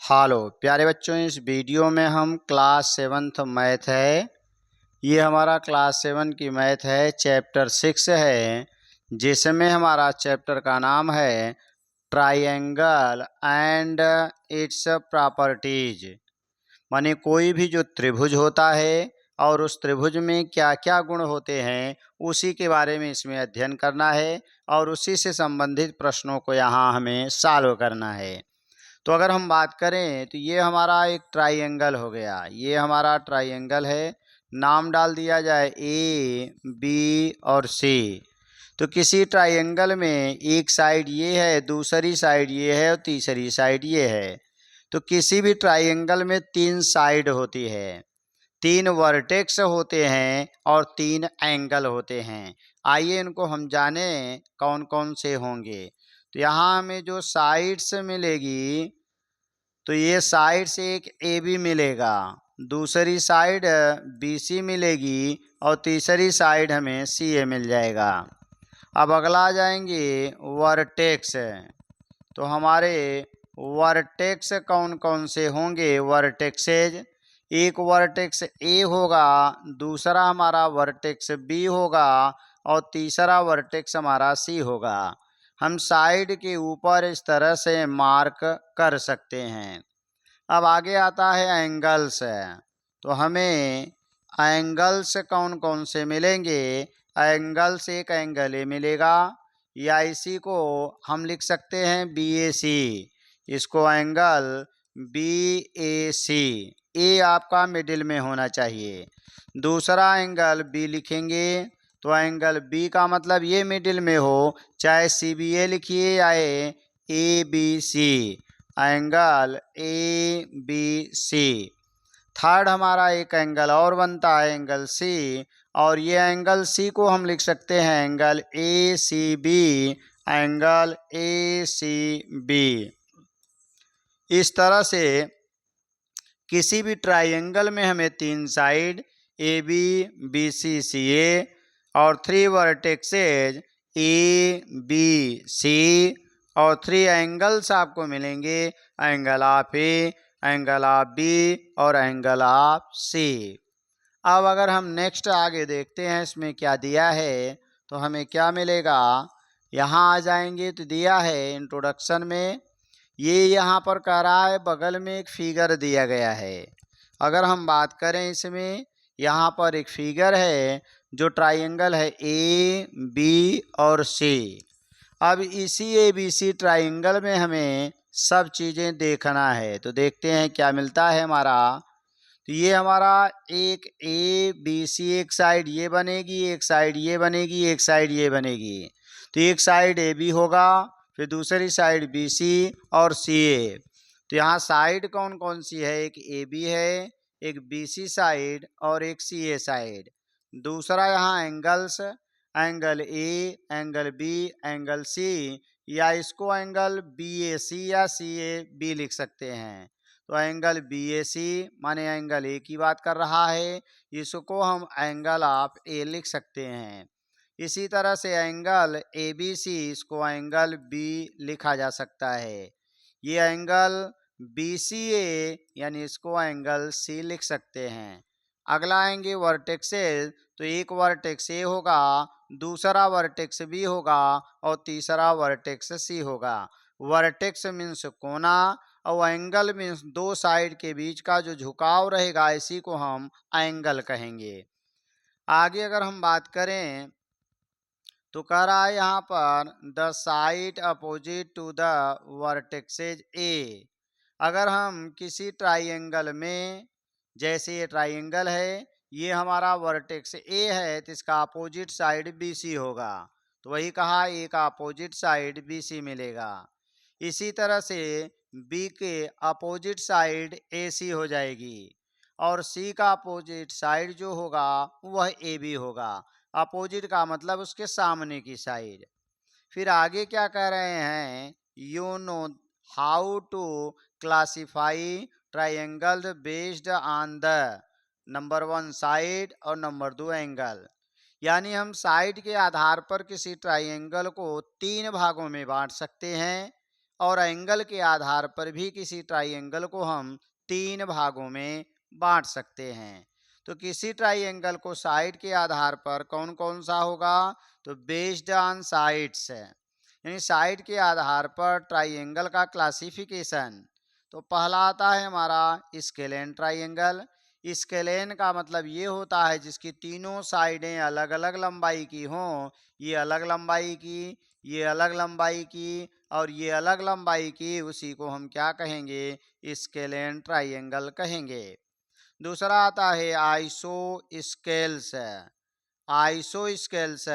हालो प्यारे बच्चों, इस वीडियो में हम क्लास 7th मैथ है। ये हमारा क्लास 7 की मैथ है, चैप्टर 6 है, जिसमें हमारा चैप्टर का नाम है ट्राइंगल एंड इट्स प्रॉपर्टीज। माने कोई भी जो त्रिभुज होता है और उस त्रिभुज में क्या क्या गुण होते हैं, उसी के बारे में इसमें अध्ययन करना है और उसी से संबंधित प्रश्नों को यहाँ हमें सॉल्व करना है। तो अगर हम बात करें तो ये हमारा एक ट्राइंगल हो गया। ये हमारा ट्राइंगल है। नाम डाल दिया जाए ए, बी और सी। तो किसी ट्राइंगल में एक साइड ये है, दूसरी साइड ये है और तीसरी साइड ये है। तो किसी भी ट्राइंगल में 3 साइड होती है, 3 वर्टेक्स होते हैं और 3 एंगल होते हैं। आइए इनको हम जाने कौन कौन से होंगे। तो यहाँ हमें जो साइड्स मिलेगी, तो ये साइड से एक ए बी मिलेगा, दूसरी साइड बी सी मिलेगी और तीसरी साइड हमें सी ए मिल जाएगा। अब अगला आ जाएंगे वर्टेक्स। तो हमारे वर्टेक्स कौन कौन से होंगे? वर्टेक्सेज, एक वर्टेक्स ए होगा, दूसरा हमारा वर्टेक्स बी होगा और तीसरा वर्टेक्स हमारा सी होगा। हम साइड के ऊपर इस तरह से मार्क कर सकते हैं। अब आगे आता है एंगल्स। तो हमें एंगल्स कौन कौन से मिलेंगे? एंगल्स, एक एंगल ए मिलेगा, या इसी को हम लिख सकते हैं बी ए सी। इसको एंगल बी ए सी, ए आपका मिडिल में होना चाहिए। दूसरा एंगल बी लिखेंगे, तो एंगल बी का मतलब ये मिडिल में हो, चाहे सी बी ए लिखिए या A B C. Angle A B C. Third हमारा एक एंगल और बनता है, एंगल सी, और ये एंगल सी को हम लिख सकते हैं angle A C B. Angle A C B. इस तरह से किसी भी ट्राइंगल में हमें 3 side A B B C C A और 3 वर्टेक्सेज ए बी सी और 3 एंगल्स आपको मिलेंगे, angle of A, angle of B और एंगल ऑफ सी। अब अगर हम नेक्स्ट आगे देखते हैं इसमें क्या दिया है, तो हमें क्या मिलेगा। यहाँ आ जाएंगे तो दिया है इंट्रोडक्शन में, ये यहाँ पर कह रहा है बगल में एक फिगर दिया गया है। अगर हम बात करें इसमें, यहाँ पर एक फिगर है जो ट्राइंगल है ए बी और सी। अब इसी ए बी सी ट्राइंगल में हमें सब चीज़ें देखना है। तो देखते हैं क्या मिलता है हमारा। तो ये हमारा एक ए बी सी, एक साइड ये बनेगी, एक साइड ये बनेगी, एक साइड ये बनेगी। तो एक साइड ए बी होगा, फिर दूसरी साइड बी सी और सी ए। तो यहाँ साइड कौन कौन सी है? एक ए बी है, एक बी सी साइड और एक सी ए साइड। दूसरा यहाँ angles, angle A, angle B, angle C, या इसको एंगल बी ए सी या सी ए बी लिख सकते हैं। तो एंगल बी ए सी माने एंगल ए की बात कर रहा है, इसको हम एंगल ऑफ ए लिख सकते हैं। इसी तरह से एंगल ए बी सी, इसको एंगल बी लिखा जा सकता है। ये एंगल बी सी ए यानी इसको एंगल सी लिख सकते हैं। अगला आएंगे वर्टेक्सेस। तो एक वर्टेक्स ए होगा, दूसरा वर्टेक्स बी होगा और तीसरा वर्टेक्स सी होगा। वर्टेक्स मीन्स कोना और एंगल मीन्स 2 साइड के बीच का जो झुकाव रहेगा, इसी को हम एंगल कहेंगे। आगे अगर हम बात करें तो कह रहा है यहाँ पर the side opposite to the vertexes A. अगर हम किसी ट्राइंगल में, जैसे ये ट्राइंगल है, ये हमारा वर्टेक्स ए है, तो इसका अपोजिट साइड बी सी होगा। तो वही कहा, ए का अपोजिट साइड बी सी मिलेगा। इसी तरह से बी के अपोजिट साइड ए सी हो जाएगी और सी का अपोजिट साइड जो होगा वह ए बी होगा। अपोजिट का मतलब उसके सामने की साइड। फिर आगे क्या कह रहे हैं, you know how to classify triangle based on the number 1 side और नंबर 2 एंगल। यानी हम साइड के आधार पर किसी ट्राइंगल को 3 भागों में बांट सकते हैं और एंगल के आधार पर भी किसी ट्राइंगल को हम 3 भागों में बांट सकते हैं। तो किसी ट्राइंगल को साइड के आधार पर कौन कौन सा होगा, तो बेस्ड ऑन साइड्स है, यानी साइड के आधार पर ट्राइंगल का क्लासिफिकेशन। तो पहला आता है हमारा स्केलेन ट्राइंगल। स्केलेन का मतलब ये होता है जिसकी तीनों साइडें अलग अलग लंबाई की हों, ये अलग लंबाई की, ये अलग लंबाई की और ये अलग लंबाई की, उसी को हम क्या कहेंगे, स्केलेन ट्राइंगल कहेंगे। दूसरा आता है आइसो स्केल्स। आइसो स्केल्स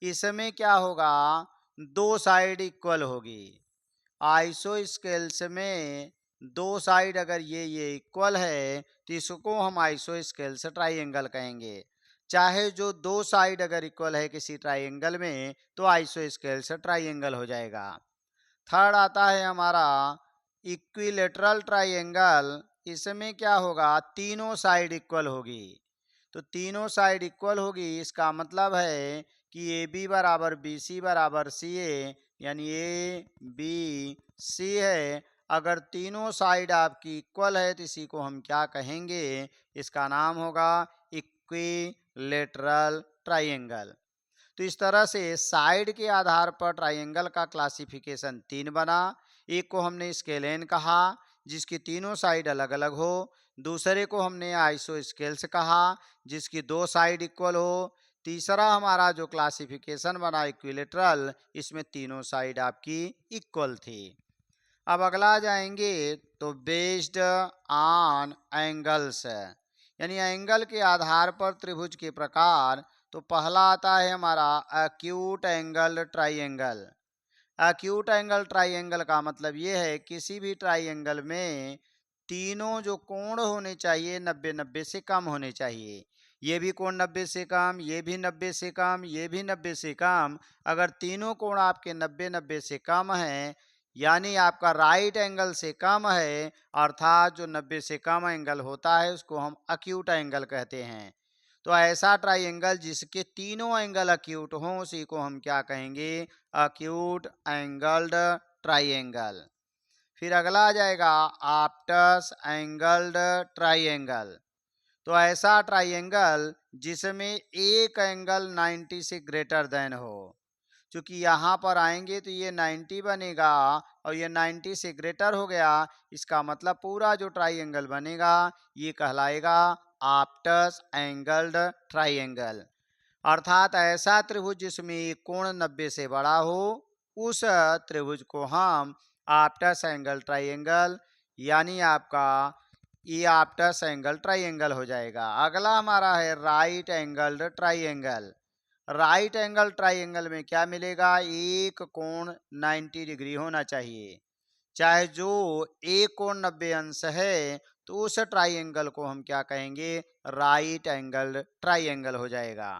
इसमें क्या होगा, दो साइड इक्वल होगी। आइसो स्केल्स में दो साइड अगर ये इक्वल है तो इसको हम आइसो स्केल्स ट्राइंगल कहेंगे। चाहे जो दो साइड अगर इक्वल है किसी ट्राइंगल में तो आइसो स्केल्स ट्राइंगल हो जाएगा। थर्ड आता है हमारा इक्विलेटरल ट्राइंगल। इसमें क्या होगा, तीनों साइड इक्वल होगी। तो तीनों साइड इक्वल होगी इसका मतलब है कि ए बी बराबर बी सी बराबर सी ए, यानी ए बी सी है। अगर तीनों साइड आपकी इक्वल है तो इसी को हम क्या कहेंगे, इसका नाम होगा इक्विलेटरल ट्राइंगल। तो इस तरह से साइड के आधार पर ट्राइंगल का क्लासिफिकेशन 3 बना। एक को हमने स्केलेन कहा जिसकी तीनों साइड अलग अलग हो, दूसरे को हमने आइसो स्केल्स कहा जिसकी दो साइड इक्वल हो, तीसरा हमारा जो क्लासिफिकेशन बना इक्विलेटरल, इसमें तीनों साइड आपकी इक्वल थी। अब अगला जाएंगे तो बेस्ड ऑन एंगल्स, यानी एंगल के आधार पर त्रिभुज के प्रकार। तो पहला आता है हमारा acute angle triangle. Acute angle triangle का मतलब ये है किसी भी ट्राइंगल में तीनों जो कोण होने चाहिए 90-90 से कम होने चाहिए। ये भी कोण 90 से कम, ये भी 90 से कम, ये भी 90 से कम। अगर तीनों कोण आपके 90-90 से कम हैं, यानी आपका राइट एंगल से कम है, अर्थात जो 90 से कम एंगल होता है उसको हम एक्यूट एंगल कहते हैं। तो ऐसा ट्राइंगल जिसके तीनों एंगल अक्यूट हों उसी को हम क्या कहेंगे, अक्यूट एंगल्ड ट्राइंगल। फिर अगला आ जाएगा ऑप्टस एंगल्ड ट्राइंगल। तो ऐसा ट्राइंगल जिसमें एक एंगल 90 से ग्रेटर देन हो। चूंकि यहाँ पर आएंगे तो ये 90 बनेगा और ये 90 से ग्रेटर हो गया, इसका मतलब पूरा जो ट्राइंगल बनेगा ये कहलाएगा ऑप्टस एंगल्ड ट्राइंगल। अर्थात ऐसा त्रिभुज जिसमें कोण 90 से बड़ा हो उस त्रिभुज को हम ऑप्टस एंगल ट्राइंगल, यानी आपका ये ऑप्टस एंगल ट्राइंगल हो जाएगा। अगला हमारा है right angled triangle. Right angle triangle में क्या मिलेगा, एक कोण 90 डिग्री होना चाहिए। चाहे जो एक कोण 90 अंश है तो उस ट्राइंगल को हम क्या कहेंगे, राइट एंगल ट्राइंगल हो जाएगा।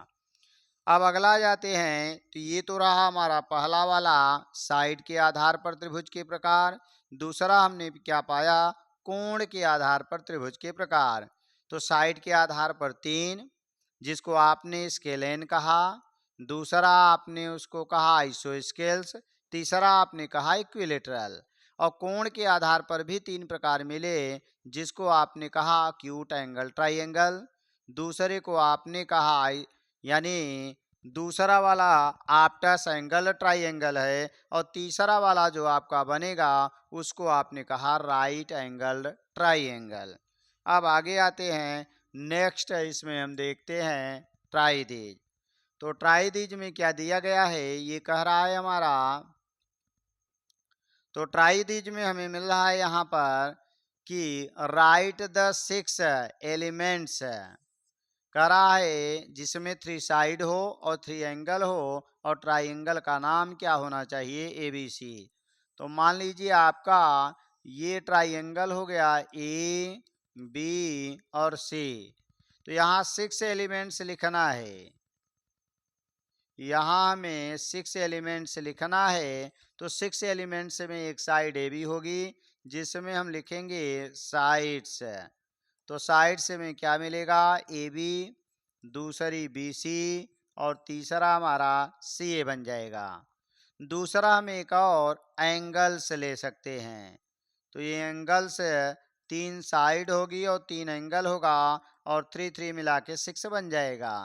अब अगला जाते हैं तो ये तो रहा हमारा पहला वाला साइड के आधार पर त्रिभुज के प्रकार। दूसरा हमने क्या पाया, कोण के आधार पर त्रिभुज के प्रकार। तो साइड के आधार पर 3, जिसको आपने स्केलेन कहा, दूसरा आपने उसको कहा आइसोस्केल्स, तीसरा आपने कहा इक्विलेटरल। और कोण के आधार पर भी 3 प्रकार मिले, जिसको आपने कहा एक्यूट एंगल ट्राइंगल, दूसरे को आपने कहा यानी दूसरा वाला ऑप्टस एंगल ट्राइंगल है और तीसरा वाला जो आपका बनेगा उसको आपने कहा राइट एंगल ट्राइंगल। अब आगे आते हैं, नेक्स्ट इसमें हम देखते हैं ट्राइदीज। तो ट्राइदीज में क्या दिया गया है, ये कह रहा है हमारा, तो ट्राइदीज में हमें मिल रहा है यहाँ पर कि राइट द 6 एलिमेंट्स कह रहा है जिसमें 3 साइड हो और 3 एंगल हो और ट्राइंगल का नाम क्या होना चाहिए, ABC। तो मान लीजिए आपका ये ट्राइंगल हो गया A, B और C। तो यहाँ 6 एलिमेंट्स लिखना है, यहाँ हमें 6 एलिमेंट्स लिखना है। तो 6 एलिमेंट्स में एक साइड AB होगी जिसमें हम लिखेंगे साइड्स। तो साइड्स में क्या मिलेगा, AB, दूसरी BC और तीसरा हमारा CA बन जाएगा। दूसरा हम एक और एंगल्स ले सकते हैं। तो ये एंगल्स 3 साइड होगी और 3 एंगल होगा और 3 3 मिला के 6 बन जाएगा।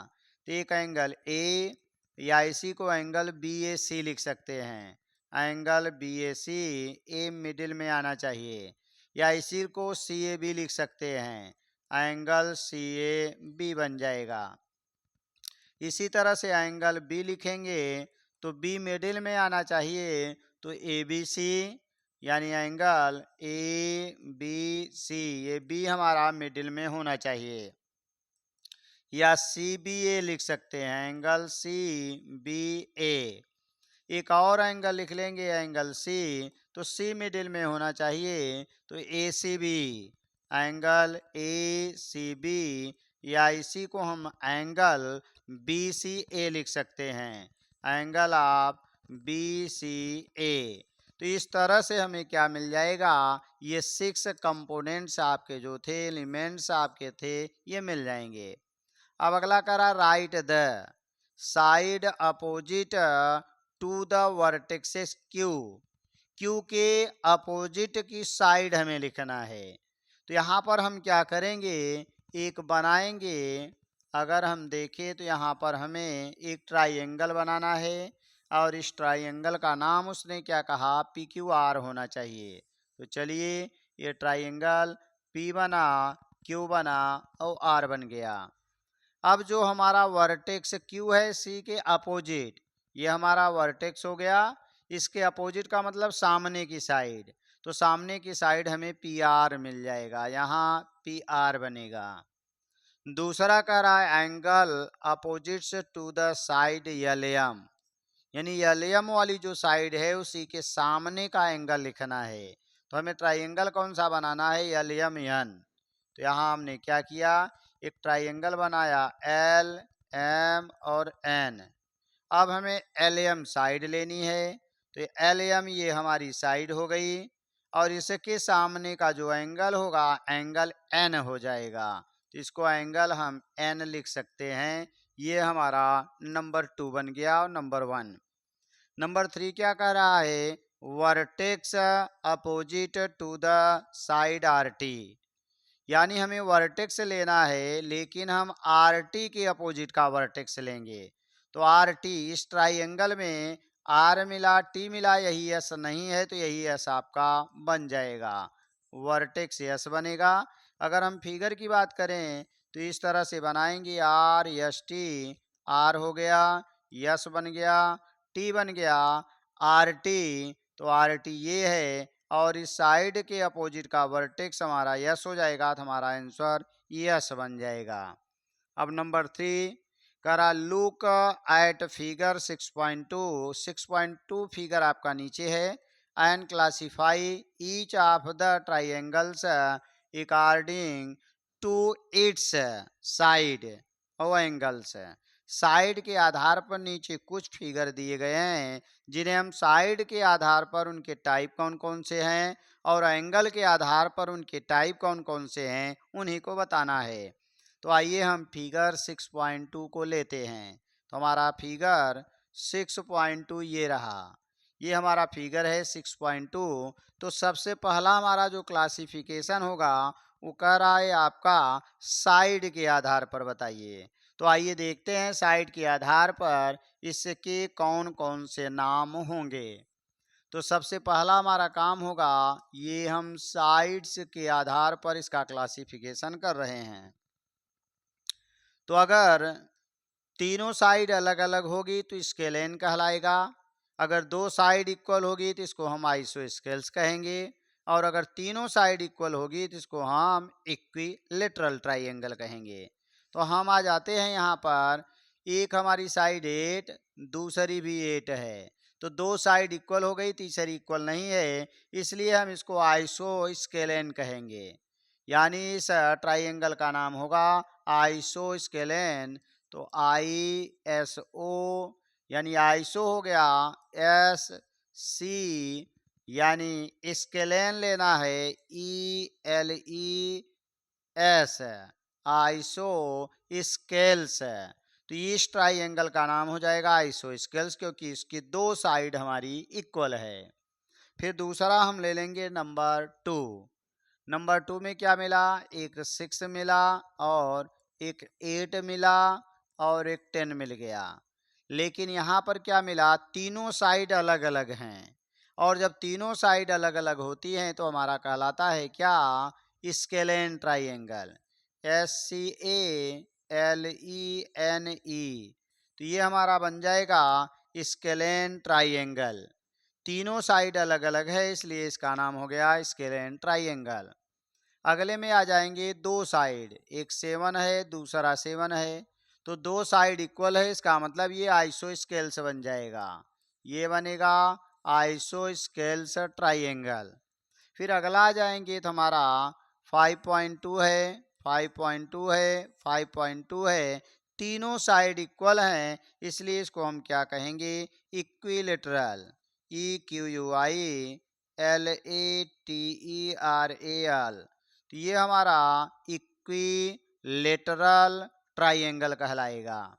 तो एक एंगल ए या इसी को एंगल बी ए सी लिख सकते हैं। Angle B A C, A middle में आना चाहिए, या इसी को सी ए बी लिख सकते हैं। एंगल सी ए बी बन जाएगा। इसी तरह से एंगल बी लिखेंगे तो बी मिडिल में आना चाहिए, तो ए बी सी, यानी एंगल ए बी सी, ये बी हमारा मिडिल में होना चाहिए। या सी बी ए लिख सकते हैं, एंगल सी बी ए। एक और एंगल लिख लेंगे, एंगल सी, तो सी मिडिल में होना चाहिए, तो A C B, angle A C B, या इसी को हम एंगल बी सी ए लिख सकते हैं, एंगल ऑफ बी सी ए। तो इस तरह से हमें क्या मिल जाएगा, ये 6 कंपोनेंट्स आपके जो थे, एलिमेंट्स आपके थे, ये मिल जाएंगे। अब अगला करा, write the side opposite to the vertexes Q. Q के अपोजिट की साइड हमें लिखना है। तो यहाँ पर हम क्या करेंगे, एक बनाएंगे। अगर हम देखें तो यहाँ पर हमें एक ट्राइंगल बनाना है और इस ट्राइंगल का नाम उसने क्या कहा, पी क्यू आर होना चाहिए। तो चलिए, ये ट्राइंगल पी बना, क्यू बना और आर बन गया। अब जो हमारा वर्टेक्स क्यू है सी के अपोजिट, ये हमारा वर्टेक्स हो गया। इसके अपोजिट का मतलब सामने की साइड, तो सामने की साइड हमें पी आर मिल जाएगा, यहाँ पी आर बनेगा। दूसरा कह रहा है angle opposites to the side L M, यानी एल एम वाली जो साइड है उसी के सामने का एंगल लिखना है। तो हमें ट्राइंगल कौन सा बनाना है, एल एम एन। तो यहाँ हमने क्या किया, एक ट्राइंगल बनाया, एल एम और एन। अब हमें एल एम साइड लेनी है, तो एल एम ये हमारी साइड हो गई और इसके सामने का जो एंगल होगा, एंगल एन हो जाएगा। तो इसको एंगल हम एन लिख सकते हैं। ये हमारा नंबर 2 बन गया। और नंबर 1, नंबर 3 क्या कह रहा है, vertex opposite to the side R T, यानी हमें वर्टेक्स लेना है लेकिन हम आर टी के अपोजिट का वर्टेक्स लेंगे। तो आर टी, इस ट्राइंगल में आर मिला टी मिला, यही एस नहीं है तो यही एस आपका बन जाएगा, वर्टेक्स एस बनेगा। अगर हम फिगर की बात करें तो इस तरह से बनाएंगे, आर एस टी, आर हो गया, यस बन गया, टी बन गया, आर टी। तो आर टी ये है और इस साइड के अपोजिट का वर्टेक्स हमारा यस हो जाएगा, तो हमारा आंसर यस बन जाएगा। अब नंबर 3 करा, लुक एट फिगर 6.2। 6.2 फिगर आपका नीचे है। And classify each of the triangles according to its side और एंगल्स। साइड के आधार पर नीचे कुछ फिगर दिए गए हैं जिन्हें हम साइड के आधार पर उनके टाइप कौन कौन से हैं और एंगल के आधार पर उनके टाइप कौन कौन से हैं उन्हीं को बताना है। तो आइए हम फिगर 6.2 को लेते हैं। तो हमारा फिगर 6.2 ये रहा, ये हमारा फिगर है 6.2। तो सबसे पहला हमारा जो क्लासिफिकेशन होगा वो कह रहा है आपका साइड के आधार पर बताइए। तो आइए देखते हैं साइड के आधार पर इसके कौन कौन से नाम होंगे। तो सबसे पहला हमारा काम होगा, ये हम साइड्स के आधार पर इसका क्लासिफिकेशन कर रहे हैं। तो अगर तीनों साइड अलग अलग होगी तो स्केलेन कहलाएगा। अगर 2 साइड इक्वल होगी तो इसको हम आइसो स्केल्स कहेंगे। और अगर तीनों साइड इक्वल होगी तो इसको हम इक्विलेटरल ट्राइंगल कहेंगे। तो हम आ जाते हैं यहाँ पर, एक हमारी साइड 8, दूसरी भी 8 है, तो 2 साइड इक्वल हो गई, तीसरी इक्वल नहीं है, इसलिए हम इसको आइसो स्केलेन कहेंगे। यानी इस ट्राइंगल का नाम होगा आइसो स्केलेन। तो आई एस ओ, यानी आइसो हो गया, एस सी, यानी स्केलेन लेना है, E L E S, iso scales. तो इस ट्राइंगल का नाम हो जाएगा आइसोस्केल्स, क्योंकि इसकी दो साइड हमारी इक्वल है। फिर दूसरा हम ले लेंगे नंबर 2। नंबर 2 में क्या मिला, एक 6 मिला और एक 8 मिला और एक 10 मिल गया। लेकिन यहाँ पर क्या मिला, तीनों साइड अलग अलग हैं, और जब तीनों साइड अलग अलग होती हैं तो हमारा कहलाता है क्या, स्केलेन ट्राइंगल, SCALENE। तो ये हमारा बन जाएगा स्केलेन ट्राइंगल। तीनों साइड अलग अलग है, इसलिए इसका नाम हो गया स्केलेन ट्राइंगल। अगले में आ जाएंगे दो साइड, एक 7 है दूसरा 7 है, तो दो साइड इक्वल है, इसका मतलब ये आइसोस्केल्स बन जाएगा। ये बनेगा आइसोस्केल्स ट्राइंगल। फिर अगला आ जाएंगे तो हमारा 5.2 है, 5.2 है, 5.2 है, तीनों साइड इक्वल हैं, इसलिए इसको हम क्या कहेंगे, इक्विलेटरल, EQUILATERAL। तो ये हमारा इक्विलेटरल ट्राइंगल कहलाएगा।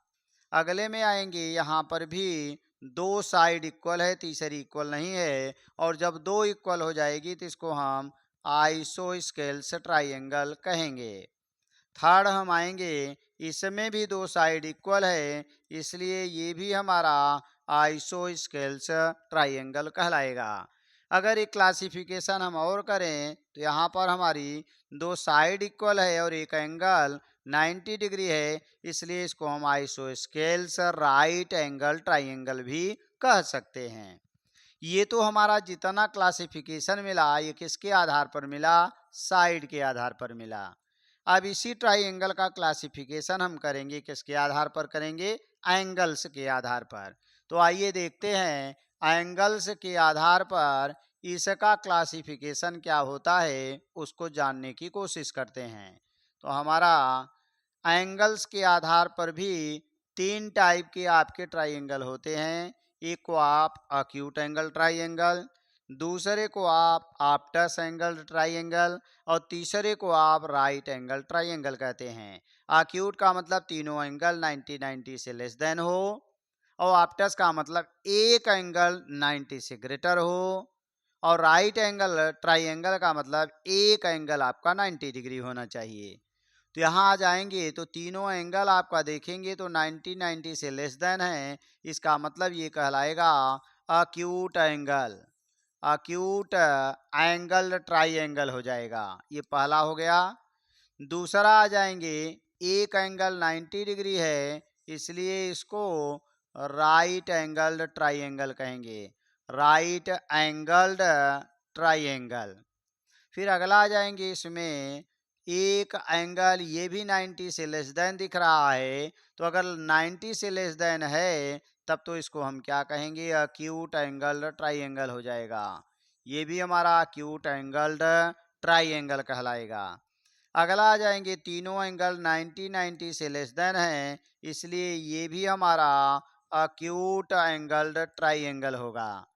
अगले में आएंगे, यहाँ पर भी दो साइड इक्वल है, तीसरी इक्वल नहीं है, और जब दो इक्वल हो जाएगी तो इसको हम आइसोस्केल्स ट्राइंगल कहेंगे। थर्ड हम आएंगे, इसमें भी दो साइड इक्वल है, इसलिए ये भी हमारा आइसोस्केल्स ट्राइंगल कहलाएगा। अगर एक क्लासिफिकेशन हम और करें तो यहाँ पर हमारी दो साइड इक्वल है और एक एंगल 90 डिग्री है, इसलिए इसको हम आइसोस्केल्स राइट एंगल ट्राइंगल भी कह सकते हैं। ये तो हमारा जितना क्लासिफिकेशन मिला ये किसके आधार पर मिला, साइड के आधार पर मिला। अब इसी ट्राइंगल का क्लासिफिकेशन हम करेंगे, किसके आधार पर करेंगे, एंगल्स के आधार पर। तो आइए देखते हैं एंगल्स के आधार पर इसका क्लासिफिकेशन क्या होता है, उसको जानने की कोशिश करते हैं। तो हमारा एंगल्स के आधार पर भी तीन टाइप के आपके ट्राइंगल होते हैं। एक को आप अक्यूट एंगल ट्राइंगल, दूसरे को आप ऑब्टस एंगल ट्राइंगल, और तीसरे को आप राइट एंगल ट्राइंगल कहते हैं। अक्यूट का मतलब तीनों एंगल 90 से लेस देन हो, और ऑब्टस का मतलब एक एंगल 90 से ग्रेटर हो, और राइट एंगल ट्राइंगल का मतलब एक एंगल आपका 90 डिग्री होना चाहिए। तो यहाँ आ जाएंगे तो तीनों एंगल आपका देखेंगे तो 90 से लेस देन है, इसका मतलब ये कहलाएगा acute angle, acute angle triangle हो जाएगा। ये पहला हो गया। दूसरा आ जाएंगे, एक एंगल 90 डिग्री है, इसलिए इसको राइट एंगल्ड ट्राइंगल कहेंगे, राइट एंगल्ड ट्राइंगल। फिर अगला आ जाएंगे, इसमें एक एंगल ये भी 90 से लेस देन दिख रहा है, तो अगर 90 से लेस देन है तब तो इसको हम क्या कहेंगे, अक्यूट एंगल ट्राइंगल हो जाएगा। ये भी हमारा अक्यूट एंगल्ड ट्राइंगल कहलाएगा। अगला आ जाएंगे, तीनों एंगल 90 से लेस देन है, इसलिए ये भी हमारा अक्यूट एंगल्ड ट्राइंगल होगा।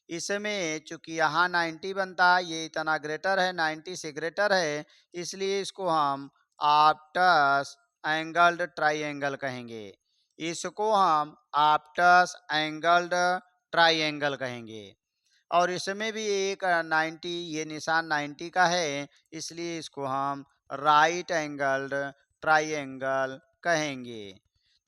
इसमें चूंकि यहाँ 90 बनता है, ये इतना ग्रेटर है, 90 से ग्रेटर है, इसलिए इसको हम ऑब्टस एंगल्ड ट्राइंगल कहेंगे। इसको हम ऑब्टस एंगल्ड ट्राइंगल कहेंगे। और इसमें भी एक 90, ये निशान 90 का है, इसलिए इसको हम राइट एंगल्ड ट्राइंगल कहेंगे।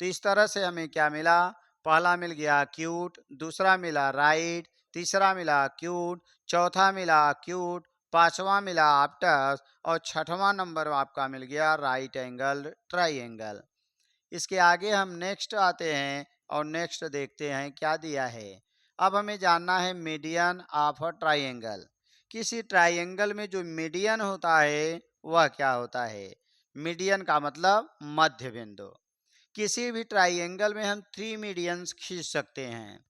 तो इस तरह से हमें क्या मिला, पहला मिल गया अक्यूट, दूसरा मिला राइट, तीसरा मिला अक्यूट, चौथा मिला अक्यूट, पांचवा मिला ऑब्टस, और छठवां नंबर आपका मिल गया राइट एंगल ट्राइंगल। इसके आगे हम नेक्स्ट आते हैं और नेक्स्ट देखते हैं क्या दिया है। अब हमें जानना है मीडियन ऑफ अ ट्राइंगल। किसी ट्राइंगल में जो मीडियन होता है वह क्या होता है। मीडियन का मतलब मध्य बिंदु। किसी भी ट्राइंगल में हम थ्री मीडियंस खींच सकते हैं।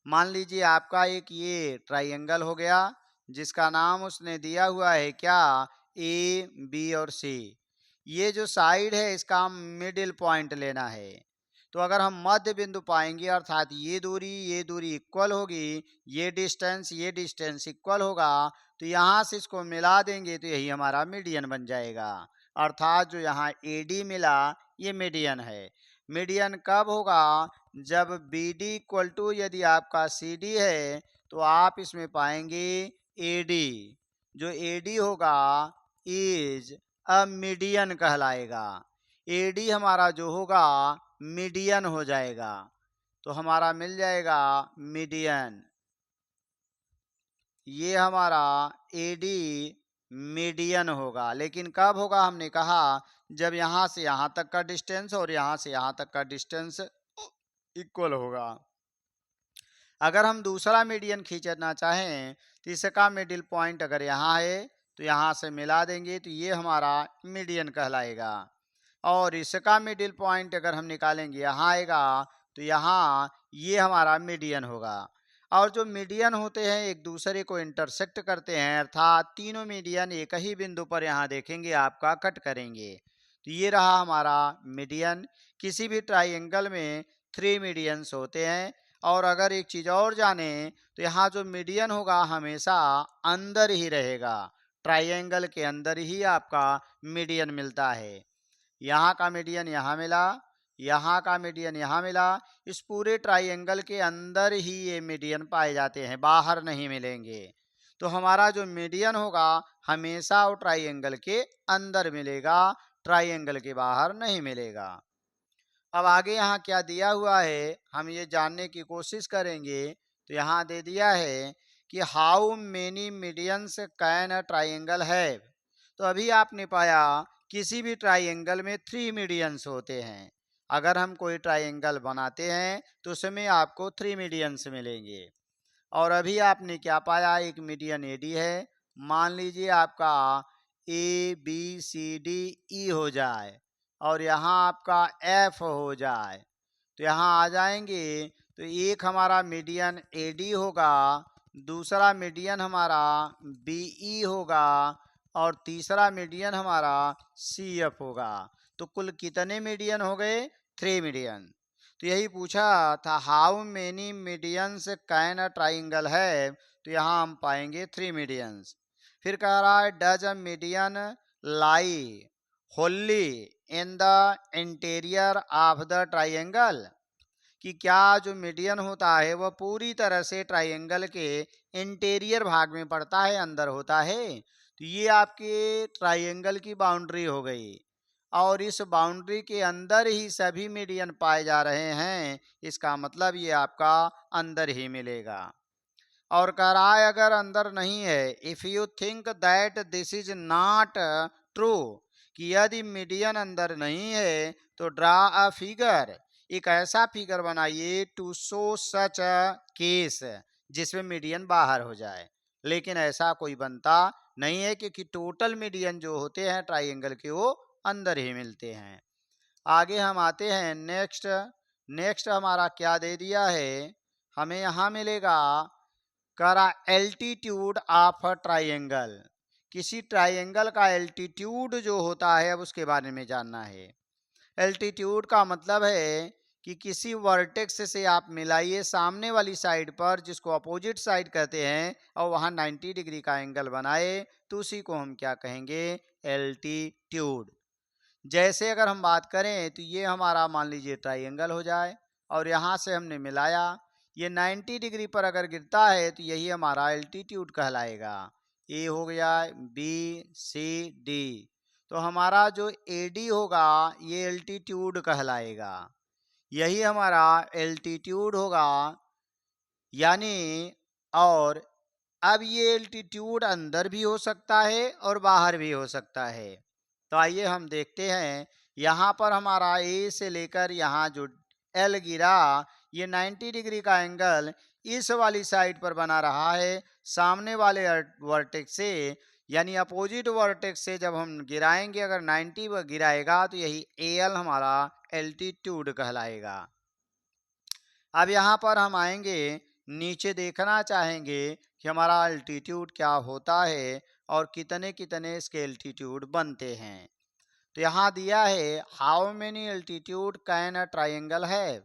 मान लीजिए आपका एक ये ट्राइंगल हो गया, जिसका नाम उसने दिया हुआ है क्या, ए बी और सी। ये जो साइड है इसका हम मिडिल पॉइंट लेना है। तो अगर हम मध्य बिंदु पाएंगे, अर्थात ये दूरी इक्वल होगी, ये डिस्टेंस इक्वल होगा, तो यहाँ से इसको मिला देंगे तो यही हमारा मीडियन बन जाएगा। अर्थात जो यहाँ AD मिला ये मीडियन है। मीडियन कब होगा? जब बी डी इक्वल टू, यदि आपका सी डी है तो आप इसमें पाएंगे ए डी। जो ए डी होगा इज अ मीडियन कहलाएगा। ए डी हमारा जो होगा मीडियन हो जाएगा, तो हमारा मिल जाएगा मीडियन। ये हमारा ए डी मीडियन होगा। लेकिन कब होगा? हमने कहा जब यहाँ से यहाँ तक का डिस्टेंस और यहाँ से यहाँ तक का डिस्टेंस इक्वल होगा। अगर हम दूसरा मीडियन खींचना चाहें तो इसका मिडिल पॉइंट अगर यहाँ है तो यहाँ से मिला देंगे तो ये हमारा मीडियन कहलाएगा। और इसका मिडिल पॉइंट अगर हम निकालेंगे यहाँ आएगा तो यहाँ ये हमारा मीडियन होगा। और जो मीडियन होते हैं एक दूसरे को इंटरसेक्ट करते हैं, अर्थात तीनों मीडियन एक ही बिंदु पर यहाँ देखेंगे आपका कट करेंगे, तो ये रहा हमारा मीडियन। किसी भी ट्राइंगल में 3 मीडियंस होते हैं। और अगर एक चीज़ और जाने तो यहाँ जो मीडियन होगा हमेशा अंदर ही रहेगा, ट्राइंगल के अंदर ही आपका मीडियन मिलता है। यहाँ का मीडियन यहाँ मिला, यहाँ का मीडियन यहाँ मिला, इस पूरे ट्राइंगल के अंदर ही ये मीडियन पाए जाते हैं, बाहर नहीं मिलेंगे। तो हमारा जो मीडियन होगा हमेशा वो ट्राइंगल के अंदर मिलेगा, ट्राइंगल के बाहर नहीं मिलेगा। अब आगे यहाँ क्या दिया हुआ है हम ये जानने की कोशिश करेंगे। तो यहाँ दे दिया है कि how many medians can a triangle have. तो अभी आपने पाया किसी भी ट्राइंगल में 3 मीडियंस होते हैं। अगर हम कोई ट्राइंगल बनाते हैं तो उसमें आपको 3 मीडियंस मिलेंगे। और अभी आपने क्या पाया? एक मीडियन ए डी है। मान लीजिए आपका ए बी सी डी ई हो जाए और यहाँ आपका एफ हो जाए, तो यहाँ आ जाएंगे तो एक हमारा मीडियन ए डी होगा, दूसरा मीडियन हमारा बी ई होगा और तीसरा मीडियन हमारा सी एफ होगा। तो कुल कितने मीडियन हो गए? 3 मीडियन। तो यही पूछा था how many medians can a triangle है, तो यहाँ हम पाएंगे 3 मीडियंस। फिर कह रहा है does a median lie Holi in the interior of the triangle. कि क्या जो मीडियन होता है वह पूरी तरह से ट्राइंगल के इंटीरियर भाग में पड़ता है, अंदर होता है। तो ये आपके ट्राइंगल की बाउंड्री हो गई और इस बाउंड्री के अंदर ही सभी मीडियन पाए जा रहे हैं, इसका मतलब ये आपका अंदर ही मिलेगा। और कह रहा है अगर अंदर नहीं है, if you think that this is not true, कि यदि मीडियन अंदर नहीं है तो ड्रा अ फिगर, एक ऐसा फिगर बनाइए to show such a case, जिसमें मीडियन बाहर हो जाए। लेकिन ऐसा कोई बनता नहीं है क्योंकि टोटल मीडियन जो होते हैं ट्राइंगल के वो अंदर ही मिलते हैं। आगे हम आते हैं नेक्स्ट। नेक्स्ट हमारा क्या दे दिया है हमें? यहाँ मिलेगा करा एल्टीट्यूड ऑफ अ ट्राइंगल। किसी ट्राइंगल का एल्टीट्यूड जो होता है अब उसके बारे में जानना है। एल्टीट्यूड का मतलब है कि किसी वर्टेक्स से आप मिलाइए सामने वाली साइड पर, जिसको अपोजिट साइड कहते हैं, और वहाँ 90 डिग्री का एंगल बनाए तो उसी को हम क्या कहेंगे? एल्टीट्यूड। जैसे अगर हम बात करें तो ये हमारा मान लीजिए ट्राइंगल हो जाए और यहाँ से हमने मिलाया, ये 90 डिग्री पर अगर गिरता है तो यही हमारा एल्टीट्यूड कहलाएगा। ए हो गया, बी सी डी, तो हमारा जो ए डी होगा ये एल्टीट्यूड कहलाएगा, यही हमारा एल्टीट्यूड होगा। यानी और अब ये एल्टीट्यूड अंदर भी हो सकता है और बाहर भी हो सकता है। तो आइए हम देखते हैं। यहाँ पर हमारा ए से लेकर यहाँ जो एल गिरा, ये 90 डिग्री का एंगल इस वाली साइड पर बना रहा है, सामने वाले वर्टेक्स से, यानी अपोजिट वर्टेक्स से जब हम गिराएंगे, अगर 90 पर गिराएगा तो यही ए एल हमारा एल्टीट्यूड कहलाएगा। अब यहाँ पर हम आएंगे, नीचे देखना चाहेंगे कि हमारा अल्टीट्यूड क्या होता है और कितने कितने इसके एल्टीट्यूड बनते हैं। तो यहाँ दिया है how many altitude can a triangle है।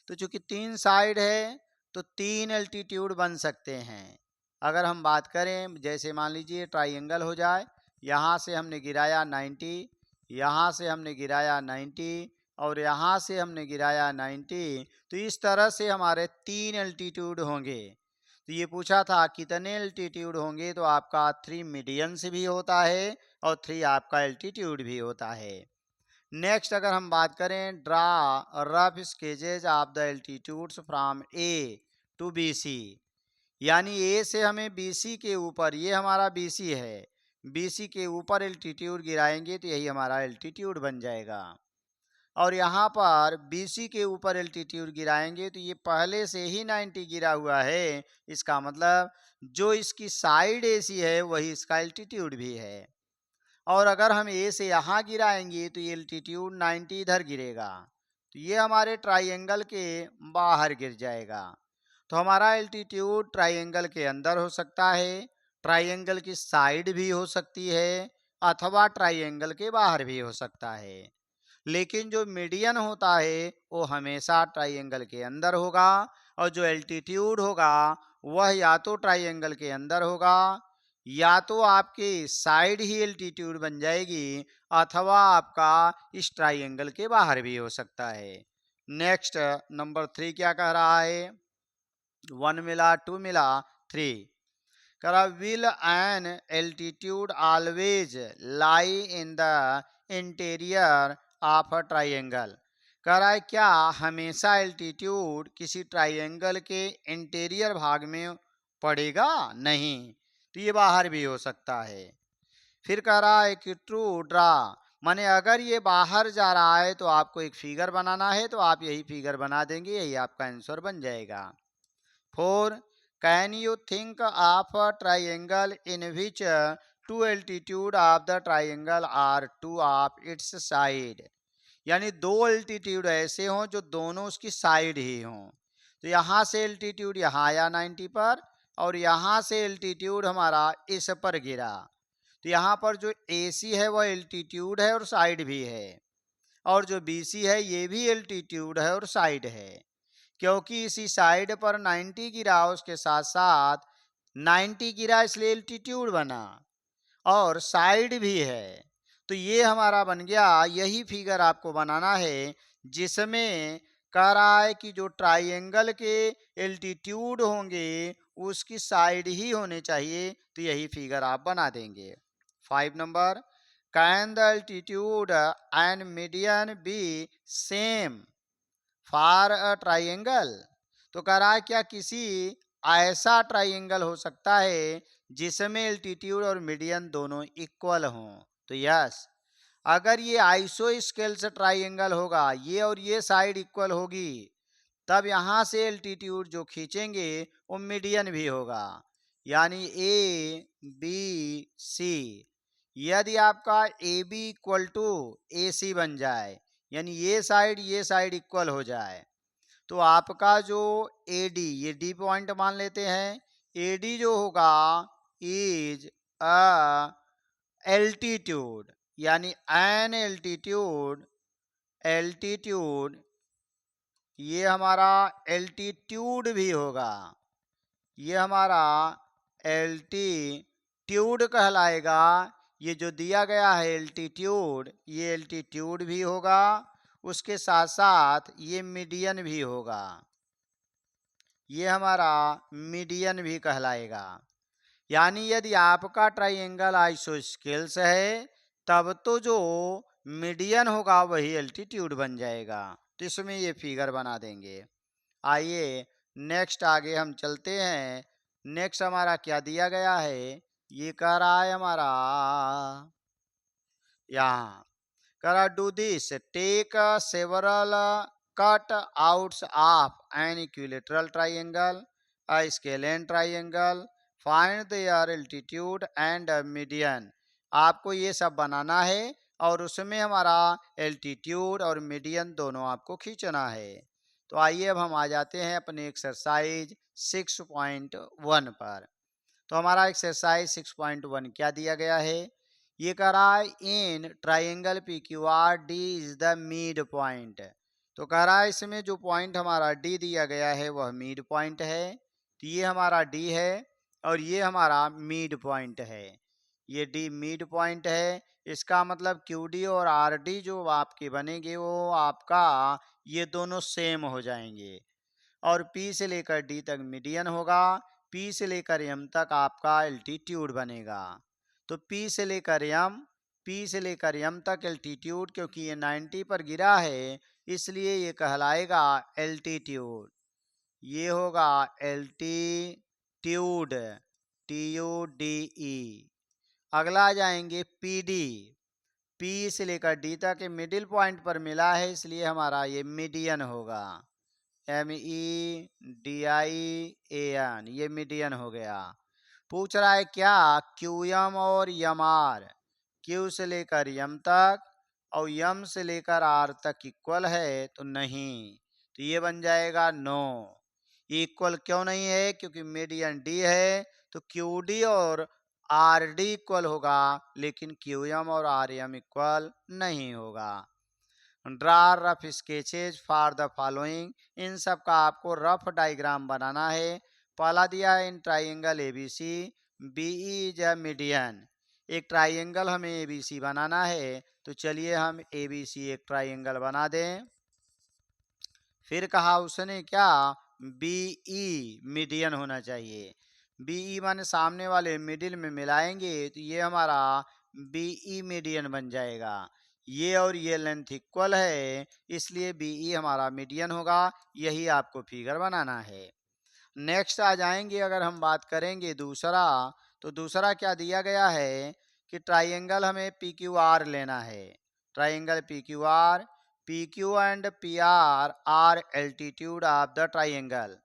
तो चूंकि 3 साइड है तो 3 एल्टीट्यूड बन सकते हैं। अगर हम बात करें, जैसे मान लीजिए ट्राइंगल हो जाए, यहाँ से हमने गिराया 90, यहाँ से हमने गिराया 90, और यहाँ से हमने गिराया 90। तो इस तरह से हमारे 3 एल्टीट्यूड होंगे। तो ये पूछा था कितने एल्टीट्यूड होंगे, तो आपका 3 मीडियन से भी होता है और 3 आपका एल्टीट्यूड भी होता है। नेक्स्ट अगर हम बात करें, draw rough sketches of the altitudes from A to B C, यानी ए से हमें बी सी के ऊपर, ये हमारा बी सी है, बी सी के ऊपर एल्टीट्यूड गिराएंगे तो यही हमारा एल्टीट्यूड बन जाएगा। और यहाँ पर बी सी के ऊपर एल्टीट्यूड गिराएंगे तो ये पहले से ही 90 गिरा हुआ है, इसका मतलब जो इसकी साइड ए सी है वही इसका एल्टीट्यूड भी है। और अगर हम ए से यहाँ गिराएंगे तो ये एल्टीट्यूड 90 इधर गिरेगा, तो ये हमारे ट्राइंगल के बाहर गिर जाएगा। तो हमारा एल्टीट्यूड ट्राइंगल के अंदर हो सकता है, ट्राइंगल की साइड भी हो सकती है, अथवा ट्राइंगल के बाहर भी हो सकता है। लेकिन जो मीडियन होता है वो हमेशा ट्राइंगल के अंदर होगा, और जो एल्टीट्यूड होगा वह या तो ट्राइंगल के अंदर होगा, या तो आपके साइड ही एल्टीट्यूड बन जाएगी, अथवा आपका इस ट्राइंगल के बाहर भी हो सकता है। नेक्स्ट नंबर 3 क्या कह रहा है, 1 मिला, 2 मिला, 3 करा, will an altitude always lie in the interior of a triangle, कह रहा है क्या हमेशा एल्टीट्यूड किसी ट्राइंगल के इंटीरियर भाग में पड़ेगा? नहीं, तो ये बाहर भी हो सकता है। फिर कह रहा है कि ट्रू ड्रा, माने अगर ये बाहर जा रहा है तो आपको एक फिगर बनाना है, तो आप यही फिगर बना देंगे, यही आपका आंसर बन जाएगा। 4 can you think of a triangle in which two altitude of the triangle are two of its side, यानी दो एल्टीट्यूड ऐसे हों जो दोनों उसकी साइड ही हों। तो यहाँ से एल्टीट्यूड यहाँ आया 90 पर, और यहाँ से एल्टीट्यूड हमारा इस पर गिरा, तो यहाँ पर जो AC है वह एल्टीट्यूड है और साइड भी है, और जो BC है ये भी एल्टीट्यूड है और साइड है। क्योंकि इसी साइड पर 90 गिरा, उसके साथ साथ 90 गिरा इसलिए एल्टीट्यूड बना, और साइड भी है, तो ये हमारा बन गया। यही फिगर आपको बनाना है जिसमें कह रहा है कि जो ट्राइंगल के एल्टीट्यूड होंगे उसकी साइड ही होने चाहिए, तो यही फिगर आप बना देंगे। 5 number, can the altitude and median B same for a triangle, तो कह रहा है क्या किसी ऐसा ट्राइंगल हो सकता है जिसमें एल्टीट्यूड और मीडियन दोनों इक्वल हों? तो यस, अगर ये आइसोस्केल्स ट्राइंगल होगा, ये और ये साइड इक्वल होगी, तब यहाँ से एल्टीट्यूड जो खींचेंगे वो मीडियन भी होगा, यानी ABC। यदि आपका AB इक्वल टू AC बन जाए, यानी ये साइड इक्वल हो जाए, तो आपका जो AD, ये D पॉइंट मान लेते हैं, AD जो होगा इज अ एल्टीट्यूड, यानी एन एल्टीट्यूड ये हमारा एल्टीट्यूड भी होगा, ये हमारा एल्टीट्यूड कहलाएगा। ये जो दिया गया है एल्टीट्यूड, ये एल्टीट्यूड भी होगा, उसके साथ साथ ये मीडियन भी होगा, ये हमारा मीडियन भी कहलाएगा। यानी यदि आपका ट्राइंगल आइसोस्केल्स है तब तो जो मीडियन होगा वही एल्टीट्यूड बन जाएगा, तो इसमें ये फिगर बना देंगे। आइए नेक्स्ट आगे हम चलते हैं। नेक्स्ट हमारा क्या दिया गया है, ये कह रहा है हमारा यहाँ करा, do this, take several cut outs of an equilateral triangle, a scalene triangle, find their altitude and median. आपको ये सब बनाना है और उसमें हमारा एल्टीट्यूड और मीडियन दोनों आपको खींचना है। तो आइए अब हम आ जाते हैं अपने एक्सरसाइज 6.1 पर। तो हमारा एक्सरसाइज 6.1 क्या दिया गया है, ये कह रहा है in triangle PQR D is the mid point. तो कह रहा है इसमें जो पॉइंट हमारा D दिया गया है वह मिड पॉइंट है, तो ये हमारा D है और ये हमारा मिड पॉइंट है। ये डी मिड पॉइंट है। इसका मतलब क्यू डी और आर डी जो आपके बनेंगे वो आपका ये दोनों सेम हो जाएंगे। और पी से लेकर डी तक मीडियन होगा। पी से लेकर एम तक आपका एल्टीट्यूड बनेगा। तो पी से लेकर एम तक एल्टीट्यूड, क्योंकि ये 90 पर गिरा है इसलिए ये कहलाएगा एल्टीट्यूड। ये होगा एल्टीट्यूड, TUDE। अगला आ जाएंगे PD। पी से लेकर डी तक मिडिल पॉइंट पर मिला है इसलिए हमारा ये मीडियन होगा, MEDIAN, ये मीडियन हो गया। पूछ रहा है क्या QM और MR Q से लेकर M तक और M से लेकर R तक इक्वल है, तो नहीं, तो ये बन जाएगा नो। इक्वल क्यों नहीं है? क्योंकि मीडियन D है तो QD और RD इक्वल होगा, लेकिन QM और RM इक्वल नहीं होगा। Draw rough sketches for the following, इन सब का आपको रफ डायग्राम बनाना है। पहला दिया है in triangle ABC, BE is a median. एक ट्राइंगल हमें ABC बनाना है, तो चलिए हम ABC एक ट्राइंगल बना दें। फिर कहा उसने क्या, BE मीडियन होना चाहिए। BE माने सामने वाले मिडिल में मिलाएंगे तो ये हमारा BE मीडियन बन जाएगा। ये और ये लेंथ इक्वल है इसलिए BE हमारा मीडियन होगा। यही आपको फिगर बनाना है। नेक्स्ट आ जाएंगे, अगर हम बात करेंगे दूसरा, तो दूसरा क्या दिया गया है कि ट्राइंगल हमें PQR लेना है। Triangle PQR, PQ and PR are altitude of the triangle.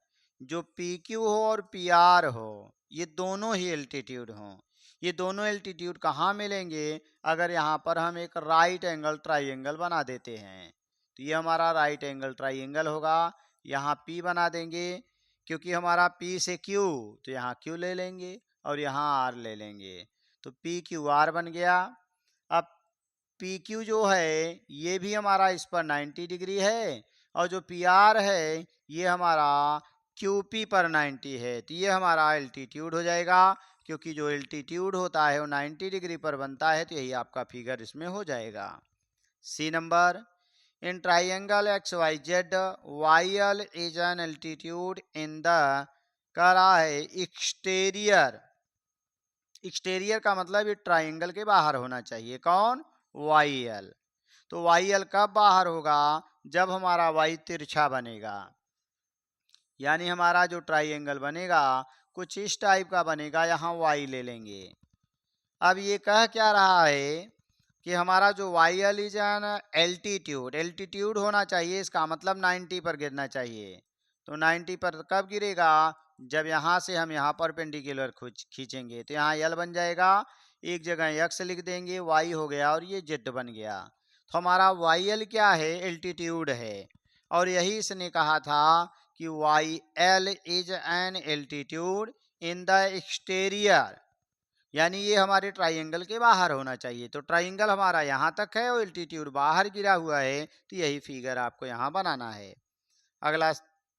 जो PQ हो और PR हो ये दोनों ही एल्टीट्यूड हों। ये दोनों एल्टीट्यूड कहाँ मिलेंगे? अगर यहाँ पर हम एक राइट एंगल ट्राइंगल बना देते हैं तो ये हमारा राइट एंगल ट्राइंगल होगा। यहाँ P बना देंगे, क्योंकि हमारा P से Q, तो यहाँ Q ले लेंगे और यहाँ R ले लेंगे, तो PQR बन गया। अब PQ जो है ये भी हमारा इस पर 90 डिग्री है और जो PR है ये हमारा QP पर 90 है, तो ये हमारा एल्टीट्यूड हो जाएगा। क्योंकि जो एल्टीट्यूड होता है वो 90 डिग्री पर बनता है, तो यही आपका फिगर इसमें हो जाएगा। C number, in triangle XYZ YL is an altitude in the, कह रहा है एक्सटेरियर। एक्सटेरियर का मतलब ये ट्राइंगल के बाहर होना चाहिए। कौन? YL। तो YL कब बाहर होगा? जब हमारा Y तिरछा बनेगा। यानी हमारा जो ट्राइंगल बनेगा कुछ इस टाइप का बनेगा, यहाँ Y ले लेंगे। अब ये कह क्या रहा है कि हमारा जो YL is an altitude, altitude होना चाहिए, इसका मतलब 90 पर गिरना चाहिए। तो 90 पर कब गिरेगा? जब यहाँ से हम यहाँ परपेंडिकुलर खींचेंगे, तो यहाँ L बन जाएगा, एक जगह X लिख देंगे, Y हो गया और ये Z बन गया। तो हमारा YL क्या है? एल्टीट्यूड है। और यही इसने कहा था कि YL is an altitude in the exterior, यानी ये हमारे ट्राइंगल के बाहर होना चाहिए। तो ट्राइंगल हमारा यहाँ तक है और एल्टीट्यूड बाहर गिरा हुआ है, तो यही फिगर आपको यहाँ बनाना है। अगला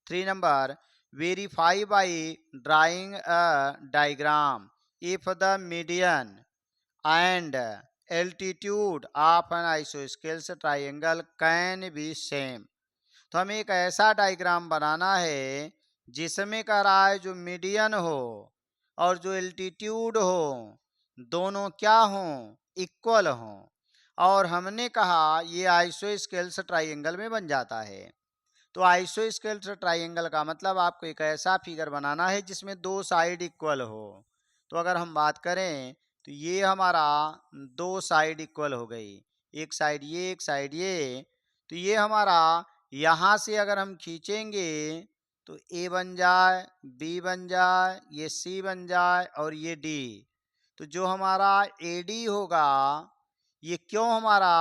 3 number, verify by drawing a diagram if the median and altitude of an isosceles triangle can be same. तो हमें एक ऐसा डायग्राम बनाना है जिसमें कह रहा है जो मीडियन हो और जो एल्टीट्यूड हो दोनों क्या हों? इक्वल हों। और हमने कहा ये आइसोस्केल्स ट्राइंगल में बन जाता है। तो आइसोस्केल्स ट्राइंगल का मतलब आपको एक ऐसा फिगर बनाना है जिसमें दो साइड इक्वल हो। तो अगर हम बात करें तो ये हमारा दो साइड इक्वल हो गई, एक साइड ये एक साइड ये। तो ये हमारा यहाँ से अगर हम खींचेंगे तो A बन जाए, B बन जाए, ये C बन जाए और ये D। तो जो हमारा AD होगा ये क्यों हमारा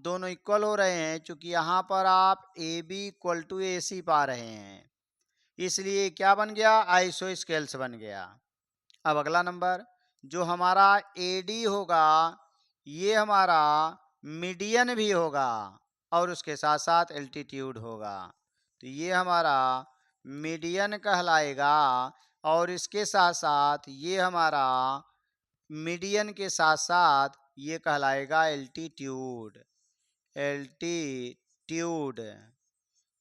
दोनों इक्वल हो रहे हैं? क्योंकि यहाँ पर आप AB इक्वल टू AC पा रहे हैं, इसलिए क्या बन गया? आइसोस्केल्स बन गया। अब अगला नंबर, जो हमारा AD होगा ये हमारा मीडियन भी होगा और उसके साथ साथ एल्टीट्यूड होगा, तो ये हमारा मीडियन कहलाएगा और इसके साथ साथ ये हमारा मीडियन के साथ साथ ये कहलाएगा एल्टीट्यूड। एल्टीट्यूड।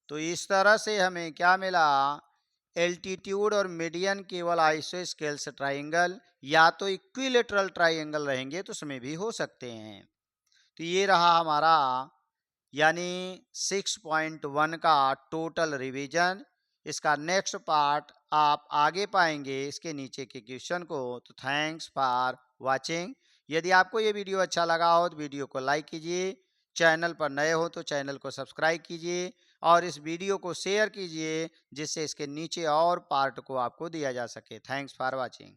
तो इस तरह से हमें क्या मिला, एल्टीट्यूड और मीडियन केवल आइसोस्केल्स ट्राइंगल या तो इक्विलेटरल ट्राइंगल रहेंगे तो उसमें भी हो सकते हैं। तो ये रहा हमारा यानी 6.1 का टोटल रिवीजन। इसका नेक्स्ट पार्ट आप आगे पाएंगे इसके नीचे के क्वेश्चन को। तो थैंक्स फॉर वाचिंग। यदि आपको ये वीडियो अच्छा लगा हो तो वीडियो को लाइक कीजिए, चैनल पर नए हो तो चैनल को सब्सक्राइब कीजिए और इस वीडियो को शेयर कीजिए जिससे इसके नीचे और पार्ट को आपको दिया जा सके। Thanks for watching.